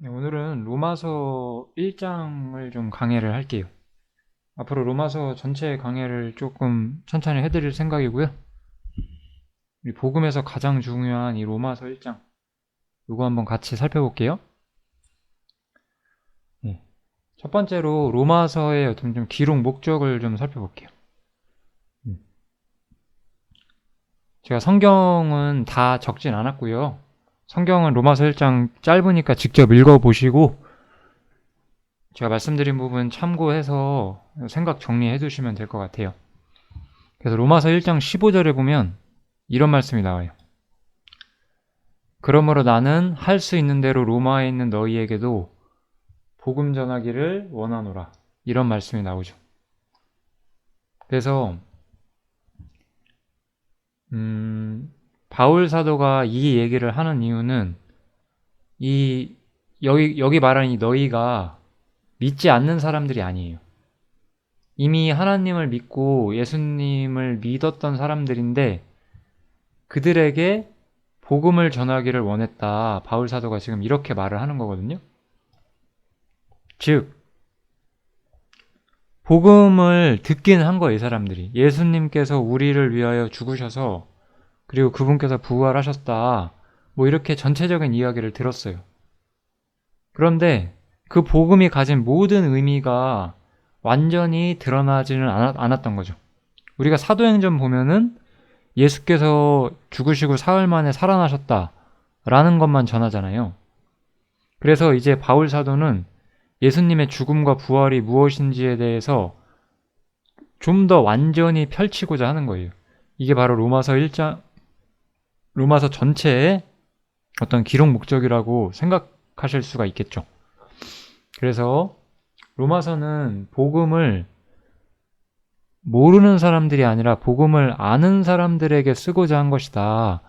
네, 오늘은 로마서 1장을 좀 강해를 할게요. 앞으로 로마서 전체 강해를 조금 천천히 해드릴 생각이고요. 우리 복음에서 가장 중요한 이 로마서 1장, 이거 한번 같이 살펴볼게요. 네. 첫 번째로 로마서의 어떤 좀 기록 목적을 좀 살펴볼게요. 제가 성경은 다 적진 않았고요. 성경은 로마서 1장 짧으니까 직접 읽어보시고 제가 말씀드린 부분 참고해서 생각 정리해 두시면 될 것 같아요. 그래서 로마서 1장 15절에 보면 이런 말씀이 나와요. 그러므로 나는 할 수 있는 대로 로마에 있는 너희에게도 복음 전하기를 원하노라. 이런 말씀이 나오죠. 그래서 바울 사도가 이 얘기를 하는 이유는 여기 말하는 이 너희가 믿지 않는 사람들이 아니에요. 이미 하나님을 믿고 예수님을 믿었던 사람들인데 그들에게 복음을 전하기를 원했다. 바울 사도가 지금 이렇게 말을 하는 거거든요. 즉 복음을 듣긴 한 거예요. 이 사람들이. 예수님께서 우리를 위하여 죽으셔서 그리고 그분께서 부활하셨다. 뭐 이렇게 전체적인 이야기를 들었어요. 그런데 그 복음이 가진 모든 의미가 완전히 드러나지는 않았던 거죠. 우리가 사도행전 보면은 예수께서 죽으시고 사흘 만에 살아나셨다라는 것만 전하잖아요. 그래서 이제 바울 사도는 예수님의 죽음과 부활이 무엇인지에 대해서 좀 더 완전히 펼치고자 하는 거예요. 이게 바로 로마서 전체의 어떤 기록 목적이라고 생각하실 수가 있겠죠. 그래서 로마서는 복음을 모르는 사람들이 아니라 복음을 아는 사람들에게 쓰고자 한 것이다.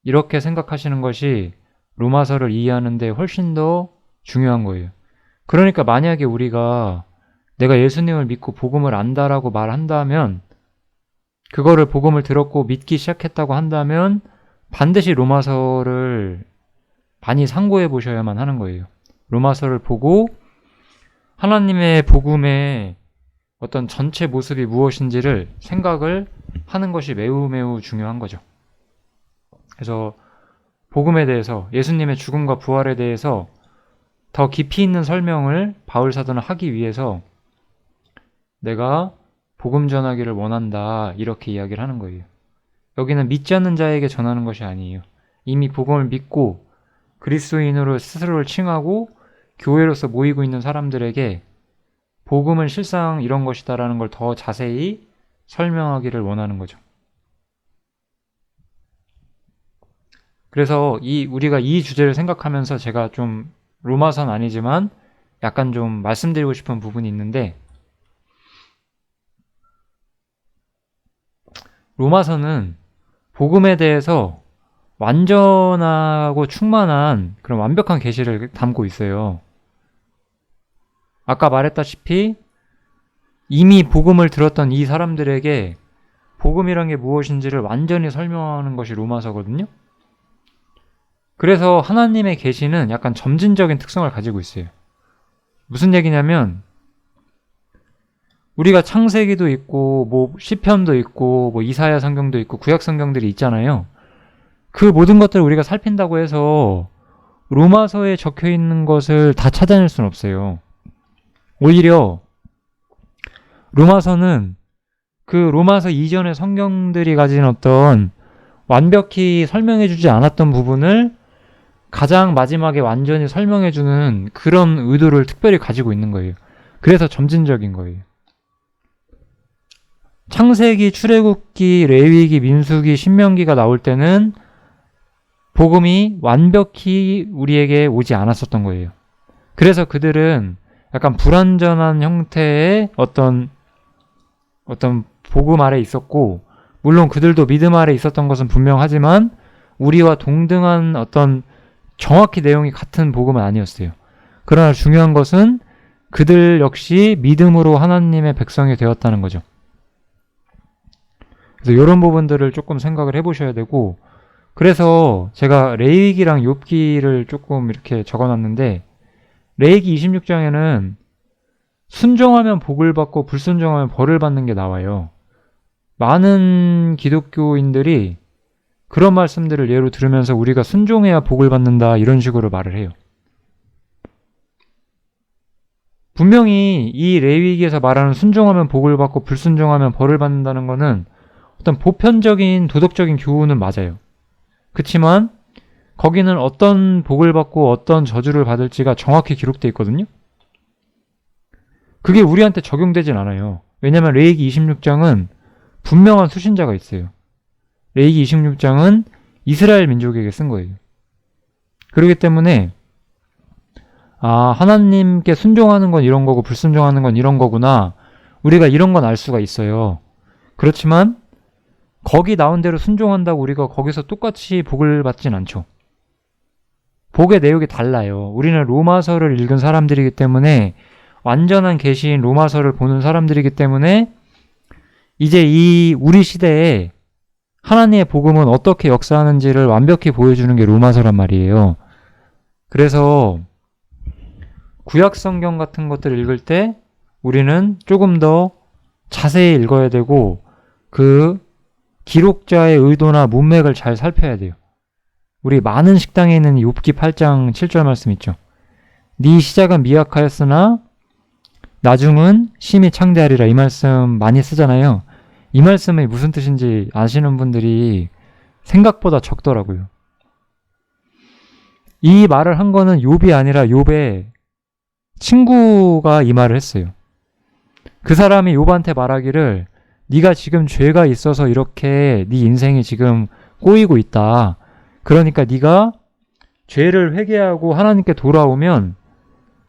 이렇게 생각하시는 것이 로마서를 이해하는 데 훨씬 더 중요한 거예요. 그러니까 만약에 우리가 내가 예수님을 믿고 복음을 안다라고 말한다면 그거를 복음을 들었고 믿기 시작했다고 한다면 반드시 로마서를 많이 상고해 보셔야만 하는 거예요. 로마서를 보고 하나님의 복음의 어떤 전체 모습이 무엇인지를 생각을 하는 것이 매우 매우 중요한 거죠. 그래서 복음에 대해서 예수님의 죽음과 부활에 대해서 더 깊이 있는 설명을 바울 사도는 하기 위해서 내가 복음 전하기를 원한다 이렇게 이야기를 하는 거예요. 여기는 믿지 않는 자에게 전하는 것이 아니에요. 이미 복음을 믿고 그리스도인으로 스스로를 칭하고 교회로서 모이고 있는 사람들에게 복음은 실상 이런 것이다라는 걸 더 자세히 설명하기를 원하는 거죠. 그래서 우리가 이 주제를 생각하면서 제가 좀 로마서는 아니지만 약간 좀 말씀드리고 싶은 부분이 있는데 로마서는 복음에 대해서 완전하고 충만한 그런 완벽한 계시를 담고 있어요. 아까 말했다시피 이미 복음을 들었던 이 사람들에게 복음이란 게 무엇인지를 완전히 설명하는 것이 로마서거든요. 그래서 하나님의 계시는 약간 점진적인 특성을 가지고 있어요. 무슨 얘기냐면 우리가 창세기도 있고 뭐 시편도 있고 뭐 이사야 성경도 있고 구약 성경들이 있잖아요. 그 모든 것들을 우리가 살핀다고 해서 로마서에 적혀 있는 것을 다 찾아낼 수는 없어요. 오히려 로마서는 그 로마서 이전의 성경들이 가진 어떤 완벽히 설명해주지 않았던 부분을 가장 마지막에 완전히 설명해주는 그런 의도를 특별히 가지고 있는 거예요. 그래서 점진적인 거예요. 창세기, 출애굽기, 레위기, 민수기, 신명기가 나올 때는 복음이 완벽히 우리에게 오지 않았었던 거예요. 그래서 그들은 약간 불완전한 형태의 어떤 복음 아래 있었고, 물론 그들도 믿음 아래 있었던 것은 분명하지만 우리와 동등한 어떤 정확히 내용이 같은 복음은 아니었어요. 그러나 중요한 것은 그들 역시 믿음으로 하나님의 백성이 되었다는 거죠. 그래서 이런 부분들을 조금 생각을 해보셔야 되고, 그래서 제가 레위기랑 욥기를 조금 이렇게 적어놨는데 레위기 26장에는 순종하면 복을 받고 불순종하면 벌을 받는 게 나와요. 많은 기독교인들이 그런 말씀들을 예로 들으면서 우리가 순종해야 복을 받는다 이런 식으로 말을 해요. 분명히 이 레위기에서 말하는 순종하면 복을 받고 불순종하면 벌을 받는다는 거는 어떤 보편적인 도덕적인 교훈은 맞아요. 그렇지만 거기는 어떤 복을 받고 어떤 저주를 받을지가 정확히 기록되어 있거든요. 그게 우리한테 적용되진 않아요. 왜냐하면 레위기 26장은 분명한 수신자가 있어요. 레위기 26장은 이스라엘 민족에게 쓴 거예요. 그렇기 때문에 하나님께 순종하는 건 이런 거고 불순종하는 건 이런 거구나. 우리가 이런 건 알 수가 있어요. 그렇지만 거기 나온 대로 순종한다고 우리가 거기서 똑같이 복을 받진 않죠. 복의 내용이 달라요. 우리는 로마서를 읽은 사람들이기 때문에 완전한 계시인 로마서를 보는 사람들이기 때문에 이제 이 우리 시대에 하나님의 복음은 어떻게 역사하는지를 완벽히 보여주는 게 로마서란 말이에요. 그래서 구약 성경 같은 것들을 읽을 때 우리는 조금 더 자세히 읽어야 되고 그 기록자의 의도나 문맥을 잘 살펴야 돼요. 우리 많은 식당에 있는 욥기 8장 7절 말씀 있죠. 네 시작은 미약하였으나 나중은 심히 창대하리라. 이 말씀 많이 쓰잖아요. 이 말씀이 무슨 뜻인지 아시는 분들이 생각보다 적더라고요. 이 말을 한 거는 욥이 아니라 욥의 친구가 이 말을 했어요. 그 사람이 욥한테 말하기를 네가 지금 죄가 있어서 이렇게 네 인생이 지금 꼬이고 있다. 그러니까 네가 죄를 회개하고 하나님께 돌아오면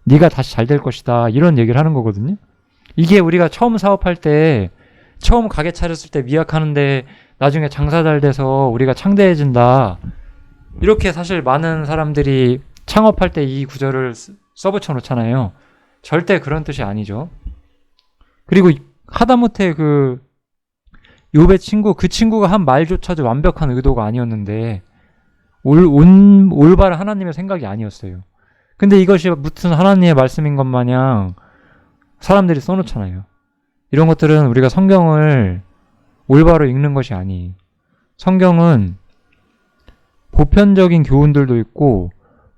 네가 다시 잘 될 것이다. 이런 얘기를 하는 거거든요. 이게 우리가 처음 사업할 때 처음 가게 차렸을 때 미약하는데 나중에 장사 잘 돼서 우리가 창대해진다. 이렇게 사실 많은 사람들이 창업할 때 이 구절을 써붙여 놓잖아요. 절대 그런 뜻이 아니죠. 그리고 하다못해 그 욥의 친구, 그 친구가 한 말조차도 완벽한 의도가 아니었는데 올바른 하나님의 생각이 아니었어요. 근데 이것이 무슨 하나님의 말씀인 것 마냥 사람들이 써놓잖아요. 이런 것들은 우리가 성경을 올바로 읽는 것이 아니에요. 성경은 보편적인 교훈들도 있고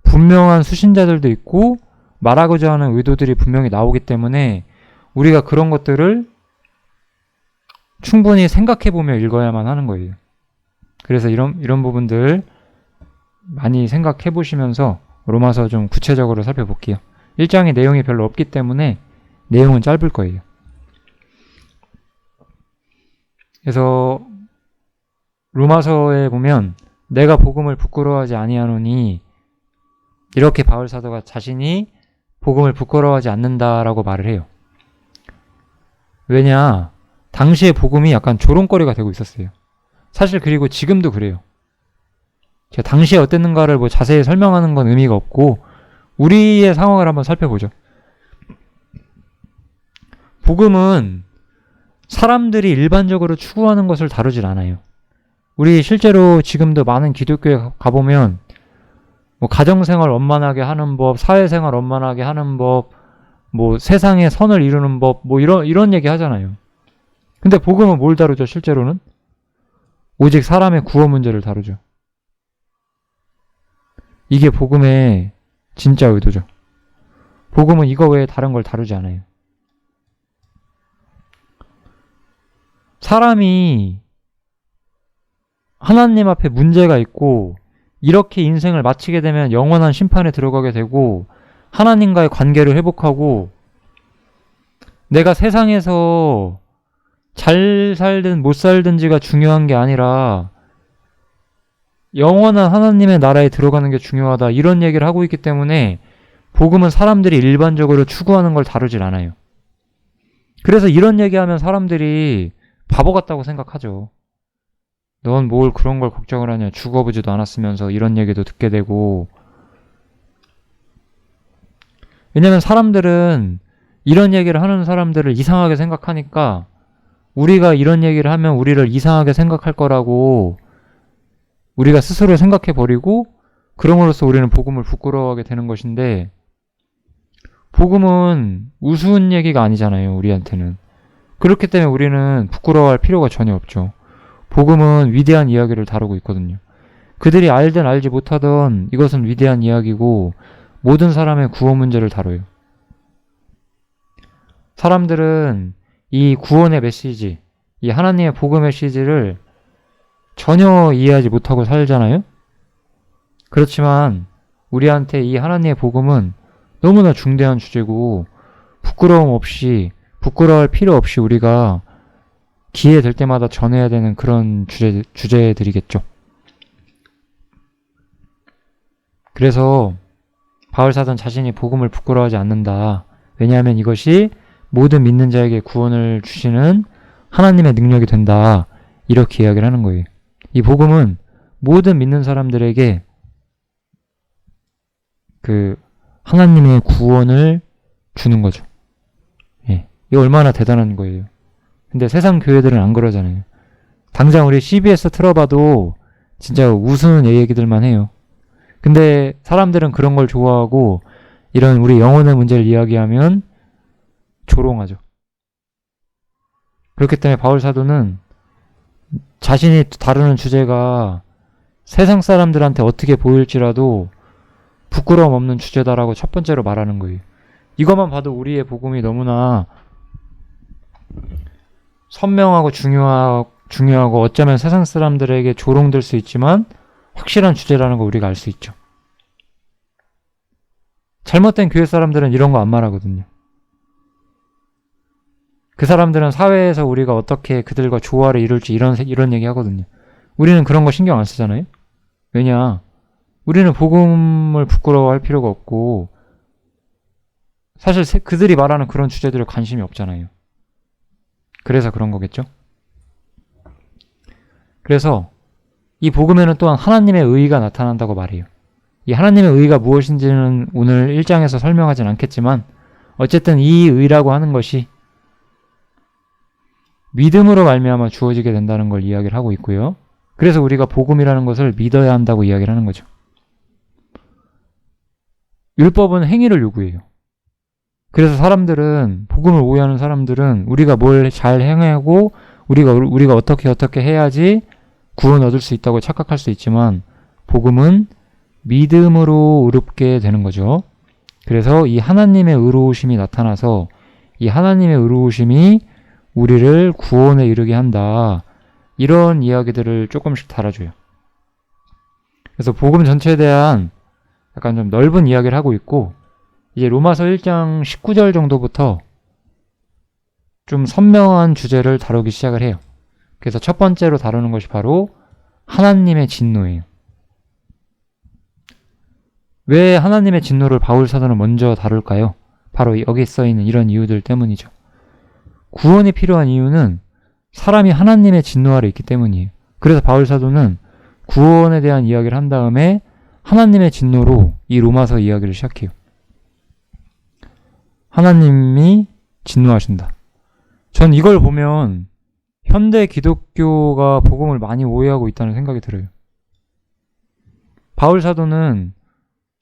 분명한 수신자들도 있고 말하고자 하는 의도들이 분명히 나오기 때문에 우리가 그런 것들을 충분히 생각해보며 읽어야만 하는 거예요. 그래서 이런 부분들 많이 생각해보시면서 로마서 좀 구체적으로 살펴볼게요. 1장의 내용이 별로 없기 때문에 내용은 짧을 거예요. 그래서 로마서에 보면 내가 복음을 부끄러워하지 아니하노니 이렇게 바울 사도가 자신이 복음을 부끄러워하지 않는다라고 말을 해요. 왜냐? 당시의 복음이 약간 조롱거리가 되고 있었어요. 사실 그리고 지금도 그래요. 제가 당시에 어땠는가를 뭐 자세히 설명하는 건 의미가 없고 우리의 상황을 한번 살펴보죠. 복음은 사람들이 일반적으로 추구하는 것을 다루질 않아요. 우리 실제로 지금도 많은 기독교에 가보면 뭐 가정생활 원만하게 하는 법, 사회생활 원만하게 하는 법, 뭐 세상의 선을 이루는 법, 뭐 이런 얘기 하잖아요. 근데 복음은 뭘 다루죠? 실제로는 오직 사람의 구원 문제를 다루죠. 이게 복음의 진짜 의도죠. 복음은 이거 외에 다른 걸 다루지 않아요. 사람이 하나님 앞에 문제가 있고 이렇게 인생을 마치게 되면 영원한 심판에 들어가게 되고 하나님과의 관계를 회복하고 내가 세상에서 잘 살든 못 살든지가 중요한 게 아니라 영원한 하나님의 나라에 들어가는 게 중요하다. 이런 얘기를 하고 있기 때문에 복음은 사람들이 일반적으로 추구하는 걸 다루질 않아요. 그래서 이런 얘기하면 사람들이 바보 같다고 생각하죠. 넌 뭘 그런 걸 걱정을 하냐. 죽어보지도 않았으면서 이런 얘기도 듣게 되고. 왜냐면 사람들은 이런 얘기를 하는 사람들을 이상하게 생각하니까 우리가 이런 얘기를 하면 우리를 이상하게 생각할 거라고 우리가 스스로 생각해버리고 그럼으로써 우리는 복음을 부끄러워하게 되는 것인데 복음은 우스운 얘기가 아니잖아요, 우리한테는. 그렇기 때문에 우리는 부끄러워할 필요가 전혀 없죠. 복음은 위대한 이야기를 다루고 있거든요. 그들이 알든 알지 못하든 이것은 위대한 이야기고 모든 사람의 구원 문제를 다뤄요. 사람들은 이 구원의 메시지, 이 하나님의 복음 메시지를 전혀 이해하지 못하고 살잖아요. 그렇지만 우리한테 이 하나님의 복음은 너무나 중대한 주제고 부끄러워할 필요 없이 우리가 기회 될 때마다 전해야 되는 그런 주제들이겠죠. 그래서 바울사도는 자신이 복음을 부끄러워하지 않는다. 왜냐하면 이것이 모든 믿는 자에게 구원을 주시는 하나님의 능력이 된다. 이렇게 이야기를 하는 거예요. 이 복음은 모든 믿는 사람들에게 그 하나님의 구원을 주는 거죠. 예. 이게 얼마나 대단한 거예요. 근데 세상 교회들은 안 그러잖아요. 당장 우리 CBS 틀어봐도 진짜 우스운 얘기들만 해요. 근데 사람들은 그런 걸 좋아하고 이런 우리 영혼의 문제를 이야기하면 조롱하죠. 그렇기 때문에 바울 사도는 자신이 다루는 주제가 세상 사람들한테 어떻게 보일지라도 부끄러움 없는 주제다라고 첫 번째로 말하는 거예요. 이것만 봐도 우리의 복음이 너무나 선명하고 중요하고 어쩌면 세상 사람들에게 조롱될 수 있지만 확실한 주제라는 거 우리가 알 수 있죠. 잘못된 교회 사람들은 이런 거 안 말하거든요. 그 사람들은 사회에서 우리가 어떻게 그들과 조화를 이룰지 이런 얘기 하거든요. 우리는 그런 거 신경 안 쓰잖아요. 왜냐? 우리는 복음을 부끄러워할 필요가 없고 사실 그들이 말하는 그런 주제들에 관심이 없잖아요. 그래서 그런 거겠죠? 그래서 이 복음에는 또한 하나님의 의의가 나타난다고 말해요. 이 하나님의 의의가 무엇인지는 오늘 1장에서 설명하진 않겠지만 어쨌든 이 의라고 하는 것이 믿음으로 말미암아 주어지게 된다는 걸 이야기를 하고 있고요. 그래서 우리가 복음이라는 것을 믿어야 한다고 이야기를 하는 거죠. 율법은 행위를 요구해요. 그래서 사람들은 복음을 오해하는 사람들은 우리가 뭘 잘 행하고 우리가 어떻게 해야지 구원 얻을 수 있다고 착각할 수 있지만 복음은 믿음으로 의롭게 되는 거죠. 그래서 이 하나님의 의로우심이 나타나서 이 하나님의 의로우심이 우리를 구원에 이르게 한다. 이런 이야기들을 조금씩 달아줘요. 그래서 복음 전체에 대한 약간 좀 넓은 이야기를 하고 있고 이제 로마서 1장 19절 정도부터 좀 선명한 주제를 다루기 시작을 해요. 그래서 첫 번째로 다루는 것이 바로 하나님의 진노예요. 왜 하나님의 진노를 바울 사도는 먼저 다룰까요? 바로 여기 써있는 이런 이유들 때문이죠. 구원이 필요한 이유는 사람이 하나님의 진노 아래 있기 때문이에요. 그래서 바울 사도는 구원에 대한 이야기를 한 다음에 하나님의 진노로 이 로마서 이야기를 시작해요. 하나님이 진노하신다. 전 이걸 보면 현대 기독교가 복음을 많이 오해하고 있다는 생각이 들어요. 바울 사도는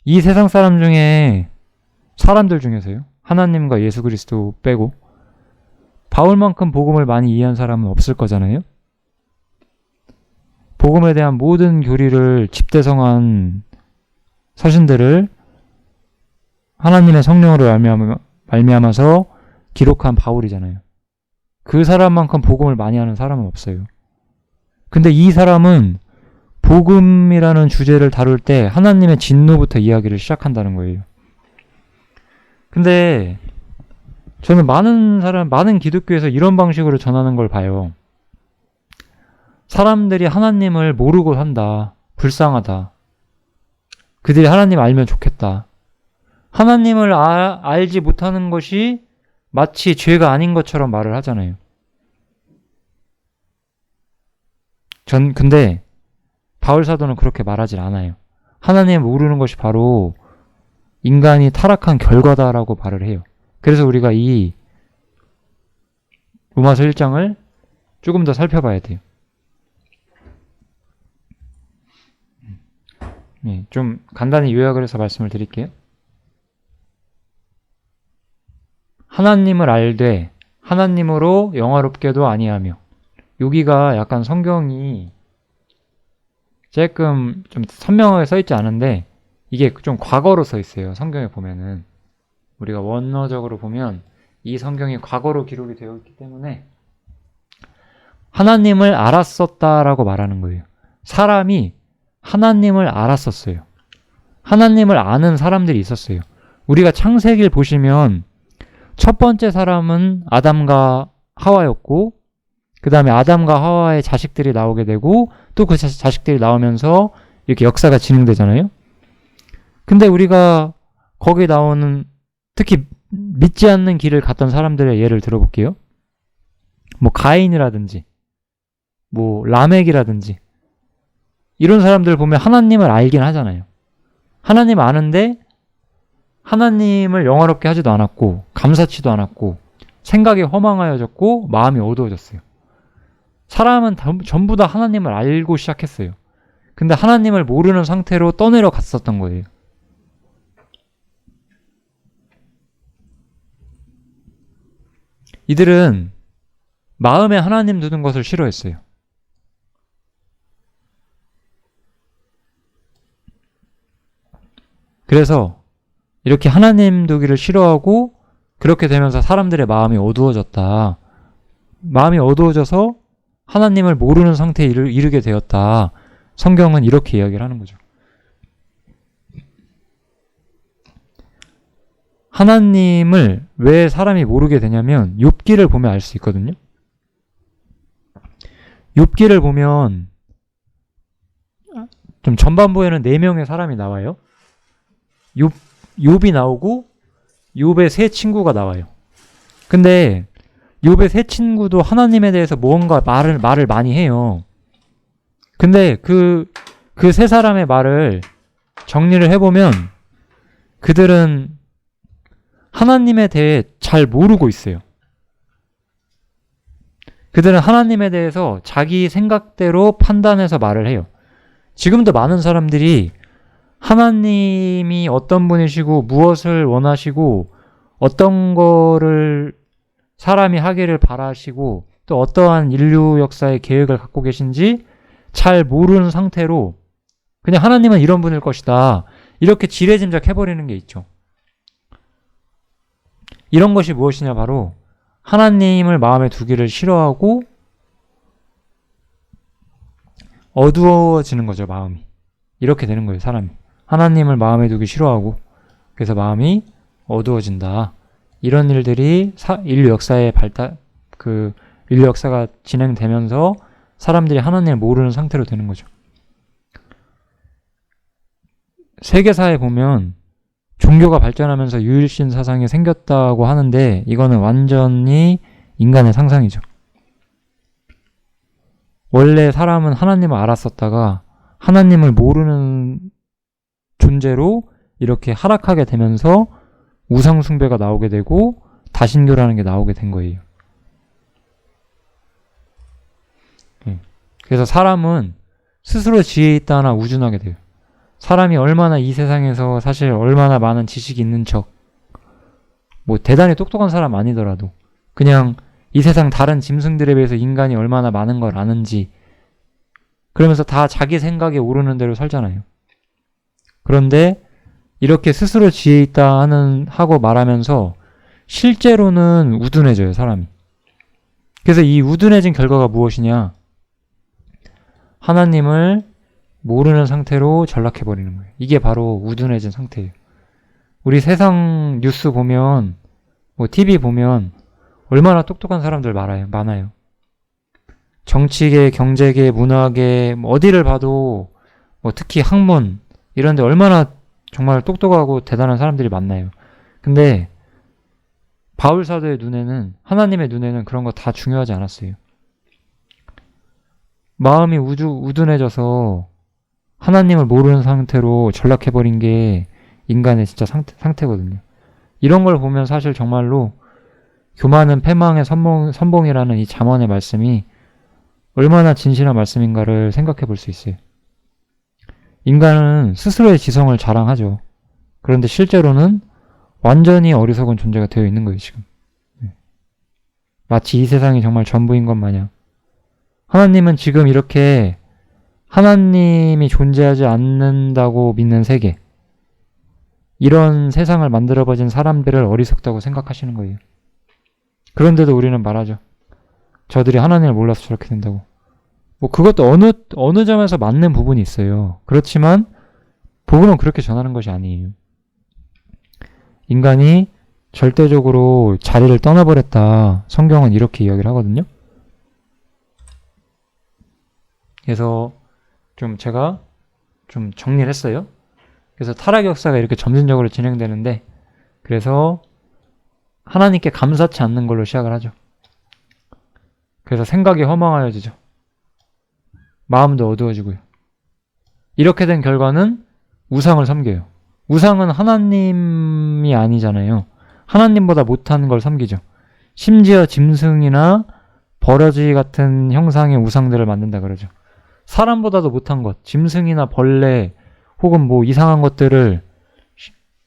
이 세상 사람들 중에서요. 하나님과 예수 그리스도 빼고 바울만큼 복음을 많이 이해한 사람은 없을 거잖아요. 복음에 대한 모든 교리를 집대성한 서신들을 하나님의 성령으로 말미암아서 기록한 바울이잖아요. 그 사람만큼 복음을 많이 하는 사람은 없어요. 근데 이 사람은 복음이라는 주제를 다룰 때 하나님의 진노부터 이야기를 시작한다는 거예요. 근데 저는 많은 기독교에서 이런 방식으로 전하는 걸 봐요. 사람들이 하나님을 모르고 산다. 불쌍하다. 그들이 하나님 알면 좋겠다. 하나님을 알지 못하는 것이 마치 죄가 아닌 것처럼 말을 하잖아요. 근데 바울 사도는 그렇게 말하질 않아요. 하나님을 모르는 것이 바로 인간이 타락한 결과다라고 말을 해요. 그래서 우리가 이 로마서 1장을 조금 더 살펴봐야 돼요. 좀 간단히 요약을 해서 말씀을 드릴게요. 하나님을 알되 하나님으로 영화롭게도 아니하며. 여기가 약간 성경이 조금 좀 선명하게 써 있지 않은데 이게 좀 과거로 써 있어요. 성경에 보면은 우리가 원어적으로 보면 이 성경이 과거로 기록이 되어 있기 때문에 하나님을 알았었다라고 말하는 거예요. 사람이 하나님을 알았었어요. 하나님을 아는 사람들이 있었어요. 우리가 창세기를 보시면 첫 번째 사람은 아담과 하와였고 그 다음에 아담과 하와의 자식들이 나오게 되고 또 그 자식들이 나오면서 이렇게 역사가 진행되잖아요. 근데 우리가 거기 나오는 특히 믿지 않는 길을 갔던 사람들의 예를 들어볼게요. 뭐 가인이라든지 뭐 라멕이라든지 이런 사람들 보면 하나님을 알긴 하잖아요. 하나님 아는데 하나님을 영화롭게 하지도 않았고 감사치도 않았고 생각이 허망하여졌고 마음이 어두워졌어요. 사람은 전부 다 하나님을 알고 시작했어요. 근데 하나님을 모르는 상태로 떠내려 갔었던 거예요. 이들은 마음에 하나님 두는 것을 싫어했어요. 그래서 이렇게 하나님 두기를 싫어하고 그렇게 되면서 사람들의 마음이 어두워졌다. 마음이 어두워져서 하나님을 모르는 상태에 이르게 되었다. 성경은 이렇게 이야기를 하는 거죠. 하나님을 왜 사람이 모르게 되냐면 욥기를 보면 알 수 있거든요. 욥기를 보면 좀 전반부에는 4명의 사람이 나와요. 욥이 나오고 욥의 세 친구가 나와요. 근데 욥의 세 친구도 하나님에 대해서 무언가 말을 많이 해요. 근데 그 세 사람의 말을 정리를 해보면 그들은 하나님에 대해 잘 모르고 있어요. 그들은 하나님에 대해서 자기 생각대로 판단해서 말을 해요. 지금도 많은 사람들이 하나님이 어떤 분이시고 무엇을 원하시고 어떤 거를 사람이 하기를 바라시고 또 어떠한 인류 역사의 계획을 갖고 계신지 잘 모르는 상태로 그냥 하나님은 이런 분일 것이다. 이렇게 지레짐작 해버리는 게 있죠. 이런 것이 무엇이냐 바로 하나님을 마음에 두기를 싫어하고 어두워지는 거죠. 마음이. 이렇게 되는 거예요. 사람이. 하나님을 마음에 두기 싫어하고 그래서 마음이 어두워진다. 이런 일들이 인류 역사의 인류 역사가 진행되면서 사람들이 하나님을 모르는 상태로 되는 거죠. 세계사에 보면 종교가 발전하면서 유일신 사상이 생겼다고 하는데 이거는 완전히 인간의 상상이죠. 원래 사람은 하나님을 알았었다가 하나님을 모르는 존재로 이렇게 하락하게 되면서 우상숭배가 나오게 되고 다신교라는 게 나오게 된 거예요. 그래서 사람은 스스로 지혜 있다 하나 우준하게 돼요. 사람이 얼마나 이 세상에서 사실 얼마나 많은 지식이 있는 척, 뭐 대단히 똑똑한 사람 아니더라도 그냥 이 세상 다른 짐승들에 비해서 인간이 얼마나 많은 걸 아는지 그러면서 다 자기 생각에 오르는 대로 살잖아요. 그런데 이렇게 스스로 지혜 있다 하고 말하면서 실제로는 우둔해져요, 사람이. 그래서 이 우둔해진 결과가 무엇이냐? 하나님을 모르는 상태로 전락해버리는 거예요. 이게 바로 우둔해진 상태예요. 우리 세상 뉴스 보면, 뭐 TV 보면 얼마나 똑똑한 사람들 많아요. 정치계, 경제계, 문화계, 뭐 어디를 봐도 뭐 특히 학문 이런 데 얼마나 정말 똑똑하고 대단한 사람들이 많나요. 근데 바울 사도의 눈에는 하나님의 눈에는 그런 거 다 중요하지 않았어요. 마음이 우둔해져서 하나님을 모르는 상태로 전락해버린 게 인간의 진짜 상태거든요. 이런 걸 보면 사실 정말로 교만은 패망의 선봉이라는 이 잠언의 말씀이 얼마나 진실한 말씀인가를 생각해 볼 수 있어요. 인간은 스스로의 지성을 자랑하죠. 그런데 실제로는 완전히 어리석은 존재가 되어 있는 거예요, 지금. 마치 이 세상이 정말 전부인 것 마냥. 하나님은 지금 이렇게 하나님이 존재하지 않는다고 믿는 세계, 이런 세상을 만들어버린 사람들을 어리석다고 생각하시는 거예요. 그런데도 우리는 말하죠. 저들이 하나님을 몰라서 저렇게 된다고. 뭐 그것도 어느 점에서 맞는 부분이 있어요. 그렇지만 복음은 그렇게 전하는 것이 아니에요. 인간이 절대적으로 자리를 떠나버렸다. 성경은 이렇게 이야기를 하거든요. 그래서 좀 제가 좀 정리를 했어요. 그래서 타락 역사가 이렇게 점진적으로 진행되는데, 그래서 하나님께 감사치 않는 걸로 시작을 하죠. 그래서 생각이 허망하여지죠. 마음도 어두워지고요. 이렇게 된 결과는 우상을 섬겨요. 우상은 하나님이 아니잖아요. 하나님보다 못한 걸 섬기죠. 심지어 짐승이나 버러지 같은 형상의 우상들을 만든다 그러죠. 사람보다도 못한 것, 짐승이나 벌레 혹은 뭐 이상한 것들을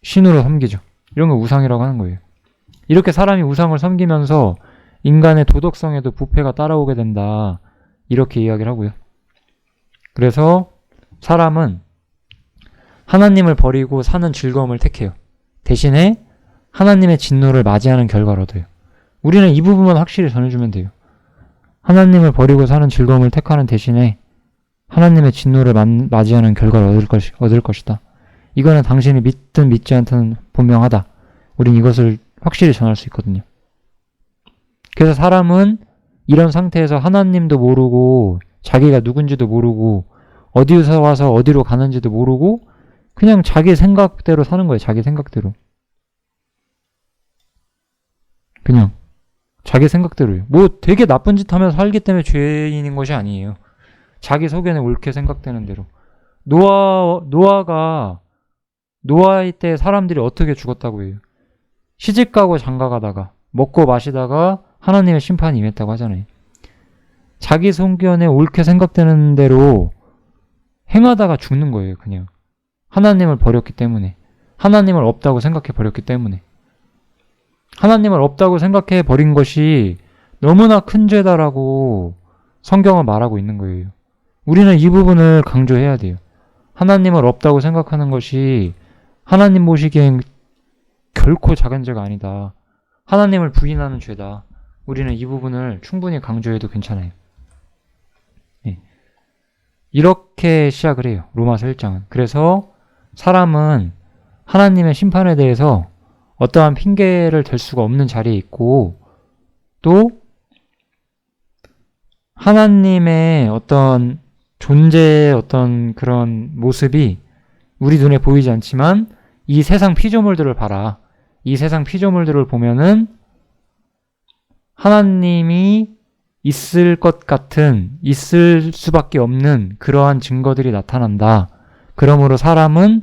신으로 섬기죠. 이런 걸 우상이라고 하는 거예요. 이렇게 사람이 우상을 섬기면서 인간의 도덕성에도 부패가 따라오게 된다. 이렇게 이야기를 하고요. 그래서 사람은 하나님을 버리고 사는 즐거움을 택해요. 대신에 하나님의 진노를 맞이하는 결과를 얻어요. 우리는 이 부분만 확실히 전해주면 돼요. 하나님을 버리고 사는 즐거움을 택하는 대신에 하나님의 진노를 맞이하는 결과를 얻을 것이다. 이거는 당신이 믿든 믿지 않든 분명하다. 우린 이것을 확실히 전할 수 있거든요. 그래서 사람은 이런 상태에서 하나님도 모르고 자기가 누군지도 모르고 어디서 와서 어디로 가는지도 모르고 그냥 자기 생각대로 사는 거예요. 자기 생각대로. 그냥 자기 생각대로요. 뭐 되게 나쁜 짓 하면서 살기 때문에 죄인인 것이 아니에요. 자기 속에는 옳게 생각되는 대로. 노아의 때 사람들이 어떻게 죽었다고 해요? 시집가고 장가가다가 먹고 마시다가 하나님의 심판이 임했다고 하잖아요. 자기 성견에 옳게 생각되는 대로 행하다가 죽는 거예요. 그냥 하나님을 버렸기 때문에, 하나님을 없다고 생각해 버렸기 때문에. 하나님을 없다고 생각해 버린 것이 너무나 큰 죄다라고 성경은 말하고 있는 거예요. 우리는 이 부분을 강조해야 돼요. 하나님을 없다고 생각하는 것이 하나님 보시기엔 결코 작은 죄가 아니다. 하나님을 부인하는 죄다. 우리는 이 부분을 충분히 강조해도 괜찮아요. 네. 이렇게 시작을 해요. 로마서 1장은. 그래서 사람은 하나님의 심판에 대해서 어떠한 핑계를 댈 수가 없는 자리에 있고, 또 하나님의 어떤 존재의 어떤 그런 모습이 우리 눈에 보이지 않지만 이 세상 피조물들을 봐라. 이 세상 피조물들을 보면은 하나님이 있을 것 같은, 있을 수밖에 없는 그러한 증거들이 나타난다. 그러므로 사람은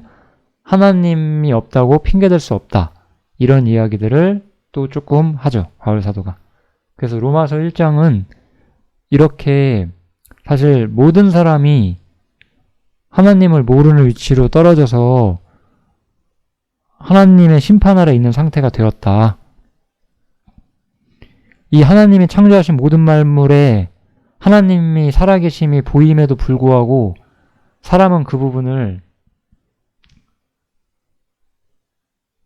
하나님이 없다고 핑계댈 수 없다. 이런 이야기들을 또 조금 하죠. 바울 사도가. 그래서 로마서 1장은 이렇게 사실 모든 사람이 하나님을 모르는 위치로 떨어져서 하나님의 심판 아래 있는 상태가 되었다. 이 하나님이 창조하신 모든 만물에 하나님이 살아계심이 보임에도 불구하고 사람은 그 부분을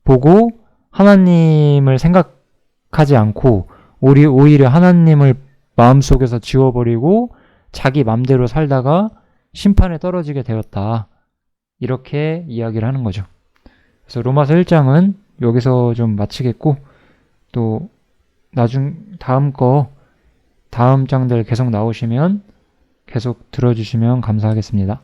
보고 하나님을 생각하지 않고 오히려 하나님을 마음속에서 지워버리고 자기 맘대로 살다가 심판에 떨어지게 되었다. 이렇게 이야기를 하는 거죠. 그래서 로마서 1장은 여기서 좀 마치겠고, 또 다음 장들 계속 나오시면 계속 들어주시면 감사하겠습니다.